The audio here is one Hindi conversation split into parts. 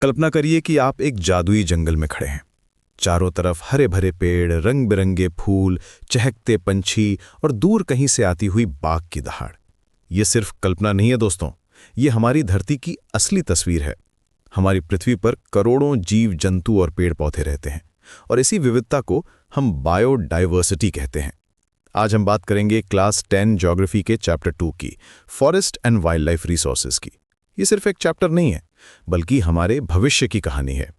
कल्पना करिए कि आप एक जादुई जंगल में खड़े हैं। चारों तरफ हरे भरे पेड़, रंग बिरंगे फूल, चहकते पंछी और दूर कहीं से आती हुई बाघ की दहाड़। ये सिर्फ कल्पना नहीं है दोस्तों, ये हमारी धरती की असली तस्वीर है। हमारी पृथ्वी पर करोड़ों जीव जंतु और पेड़ पौधे रहते हैं और इसी विविधता को हम बायोडाइवर्सिटी कहते हैं। आज हम बात करेंगे क्लास 10 ज्योग्राफी के चैप्टर 2 की, forest and wild life resources की। ये सिर्फ एक चैप्टर नहीं है, बल्कि हमारे भविष्य की कहानी है।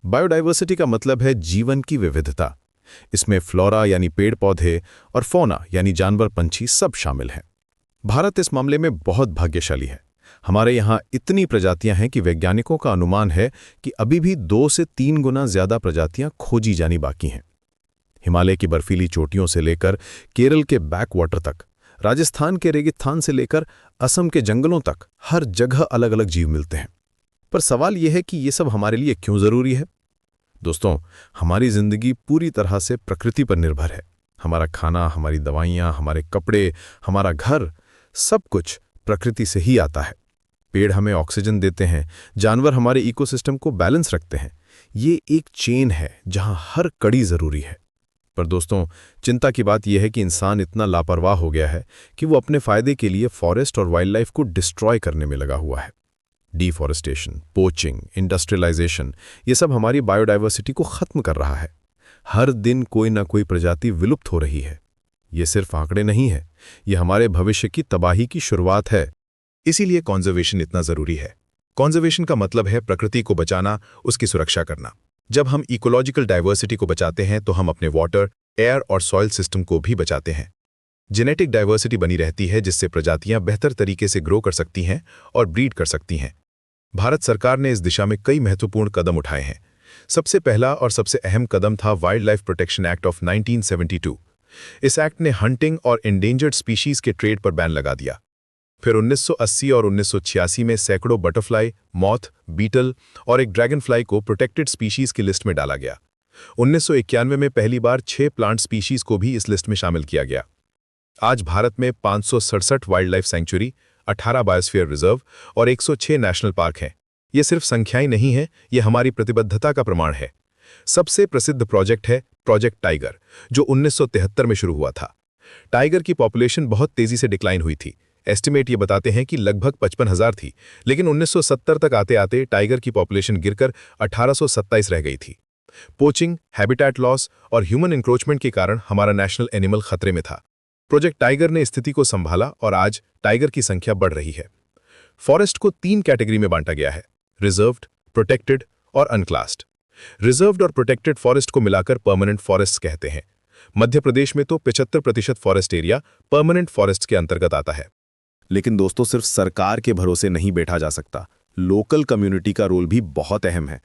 बायोडाइवर्सिटी का मतलब है जीवन की विविधता। इसमें फ्लोरा यानी पेड़ पौधे और फौना यानी जानवर पंछी सब शामिल हैं। भारत इस मामले में बहुत भाग्यशाली है। हमारे यहाँ इतनी प्रजातियां हैं कि वैज्ञानिकों का अनुमान है कि अभी भी 2 से 3 गुना ज्यादा प्रजातियां खोजी जानी बाकी हैं। हिमालय की बर्फीली चोटियों से लेकर केरल के बैक वाटर तक, राजस्थान के रेगिस्तान से लेकर असम के जंगलों तक हर जगह अलग अलग जीव मिलते हैं। पर सवाल यह है कि ये सब हमारे लिए क्यों जरूरी है? दोस्तों, हमारी जिंदगी पूरी तरह से प्रकृति पर निर्भर है। हमारा खाना, हमारी दवाइयाँ, हमारे कपड़े, हमारा घर, सब कुछ प्रकृति से ही आता है। पेड़ हमें ऑक्सीजन देते हैं, जानवर हमारे इकोसिस्टम को बैलेंस रखते हैं। ये एक चेन है जहां हर कड़ी जरूरी है। पर दोस्तों, चिंता की बात यह है कि इंसान इतना लापरवाह हो गया है कि वो अपने फायदे के लिए फॉरेस्ट और वाइल्ड लाइफ को डिस्ट्रॉय करने में लगा हुआ है। डिफॉरेस्टेशन, पोचिंग, इंडस्ट्रियलाइजेशन, ये सब हमारी बायोडाइवर्सिटी को खत्म कर रहा है। हर दिन कोई ना कोई प्रजाति विलुप्त हो रही है। ये सिर्फ आंकड़े नहीं है, ये हमारे भविष्य की तबाही की शुरुआत है। इसीलिए कॉन्जर्वेशन इतना जरूरी है। कॉन्जर्वेशन का मतलब है प्रकृति को बचाना, उसकी सुरक्षा करना। जब हम इकोलॉजिकल डाइवर्सिटी को बचाते हैं तो हम अपने वाटर, एयर और सॉइल सिस्टम को भी बचाते हैं। जेनेटिक डाइवर्सिटी बनी रहती है जिससे प्रजातियां बेहतर तरीके से ग्रो कर सकती हैं और ब्रीड कर सकती हैं। भारत सरकार ने इस दिशा में कई महत्वपूर्ण कदम उठाए हैं। सबसे पहला और सबसे अहम कदम था wild life protection act of 1972। इस एक्ट ने हंटिंग और इंडेंजर्ड स्पीशीज के ट्रेड पर बैन लगा दिया। फिर 1980 और 1986 में सैकड़ों बटरफ्लाई, मॉथ, बीटल और एक ड्रैगन फ्लाई को प्रोटेक्टेड स्पीशीज की लिस्ट में डाला गया। 1991 में पहली बार 6 प्लांट स्पीशीज को भी इस लिस्ट में शामिल किया गया। आज भारत में 567 wild life sanctuary, 18 biosphere reserve और 106 नेशनल पार्क हैं। ये सिर्फ संख्याएं नहीं हैं, ये हमारी प्रतिबद्धता का प्रमाण है। सबसे प्रसिद्ध प्रोजेक्ट है प्रोजेक्ट टाइगर, जो 1973 में शुरू हुआ था। टाइगर की पॉपुलेशन बहुत तेजी से डिक्लाइन हुई थी। एस्टिमेट ये बताते हैं कि लगभग 55,000 थी, लेकिन 1970 तक आते आते टाइगर की पॉपुलेशन गिरकर 1827 रह गई थी। पोचिंग, हैबिटेट लॉस और ह्यूमन इंक्रोचमेंट के कारण हमारा नेशनल एनिमल खतरे में था। प्रोजेक्ट टाइगर ने स्थिति को संभाला और आज टाइगर की संख्या बढ़ रही है। फॉरेस्ट को 3 कैटेगरी में बांटा गया है: रिजर्व्ड, प्रोटेक्टेड और अनक्लास्ड। रिजर्व्ड और प्रोटेक्टेड फॉरेस्ट को मिलाकर परमानेंट फॉरेस्ट कहते हैं। मध्य प्रदेश में तो 75% फॉरेस्ट एरिया परमानेंट फॉरेस्ट के अंतर्गत आता है। लेकिन दोस्तों, सिर्फ सरकार के भरोसे नहीं बैठा जा सकता। लोकल कम्युनिटी का रोल भी बहुत अहम है।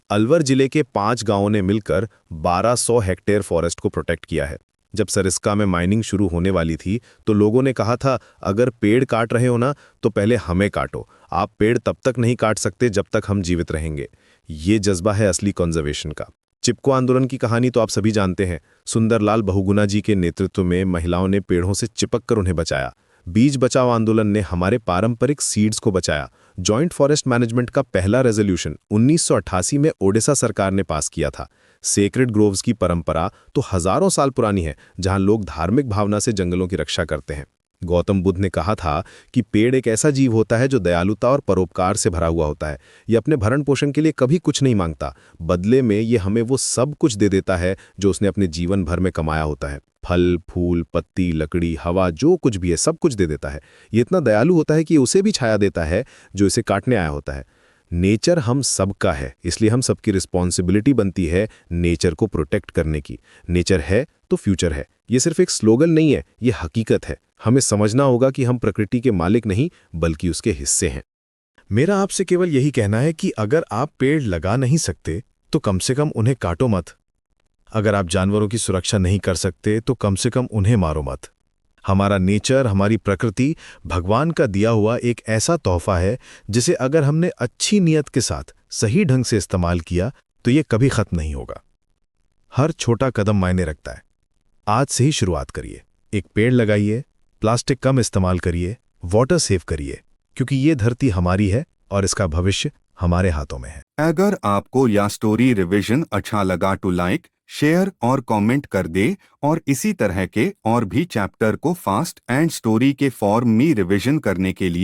अलवर जिले के 5 गांवों ने मिलकर 1200 हेक्टेयर फॉरेस्ट को प्रोटेक्ट किया है। जब सरिस्का में माइनिंग शुरू होने वाली थी तो लोगों ने कहा था, अगर पेड़ काट रहे हो ना तो पहले हमें काटो। आप पेड़ तब तक नहीं काट सकते जब तक हम जीवित रहेंगे। ये जज्बा है असली कंजर्वेशन का। चिपको आंदोलन की कहानी तो आप सभी जानते हैं। सुंदरलाल बहुगुणा जी के नेतृत्व में महिलाओं ने पेड़ों से चिपक कर उन्हें बचाया। बीज बचाओ आंदोलन ने हमारे पारंपरिक सीड्स को बचाया। जॉइंट फॉरेस्ट मैनेजमेंट का पहला रेजोल्यूशन 1988 में ओडिशा सरकार ने पास किया था। सेक्रेड ग्रोव्स की परंपरा तो हजारों साल पुरानी है, जहां लोग धार्मिक भावना से जंगलों की रक्षा करते हैं। गौतम बुद्ध ने कहा था कि पेड़ एक ऐसा जीव होता है जो दयालुता और परोपकार से भरा हुआ होता है। ये अपने भरण पोषण के लिए कभी कुछ नहीं मांगता, बदले में ये हमें वो सब कुछ दे देता है जो उसने अपने जीवन भर में कमाया होता है। फल, फूल, पत्ती, लकड़ी, हवा, जो कुछ भी है सब कुछ दे देता है। ये इतना दयालु होता है कि उसे भी छाया देता है जो इसे काटने आया होता है। नेचर हम सबका है, इसलिए हम सबकी रिस्पॉन्सिबिलिटी बनती है नेचर को प्रोटेक्ट करने की। नेचर है तो फ्यूचर है। ये सिर्फ एक स्लोगन नहीं है, ये हकीकत है। हमें समझना होगा कि हम प्रकृति के मालिक नहीं बल्कि उसके हिस्से हैं। मेरा आपसे केवल यही कहना है कि अगर आप पेड़ लगा नहीं सकते तो कम से कम उन्हें काटो मत। अगर आप जानवरों की सुरक्षा नहीं कर सकते तो कम से कम उन्हें मारो मत। हमारा नेचर, हमारी प्रकृति भगवान का दिया हुआ एक ऐसा तोहफा है जिसे अगर हमने अच्छी नीयत के साथ सही ढंग से इस्तेमाल किया तो ये कभी खत्म नहीं होगा। हर छोटा कदम मायने रखता है। आज से ही शुरुआत करिए। एक पेड़ लगाइए, प्लास्टिक कम इस्तेमाल करिए, वाटर सेव करिए, क्योंकि ये धरती हमारी है और इसका भविष्य हमारे हाथों में है। अगर आपको यह स्टोरी रिवीजन अच्छा लगा तो लाइक, शेयर और कमेंट कर दे और इसी तरह के और भी चैप्टर को फास्ट एंड स्टोरी के फॉर्म में रिवीजन करने के लिए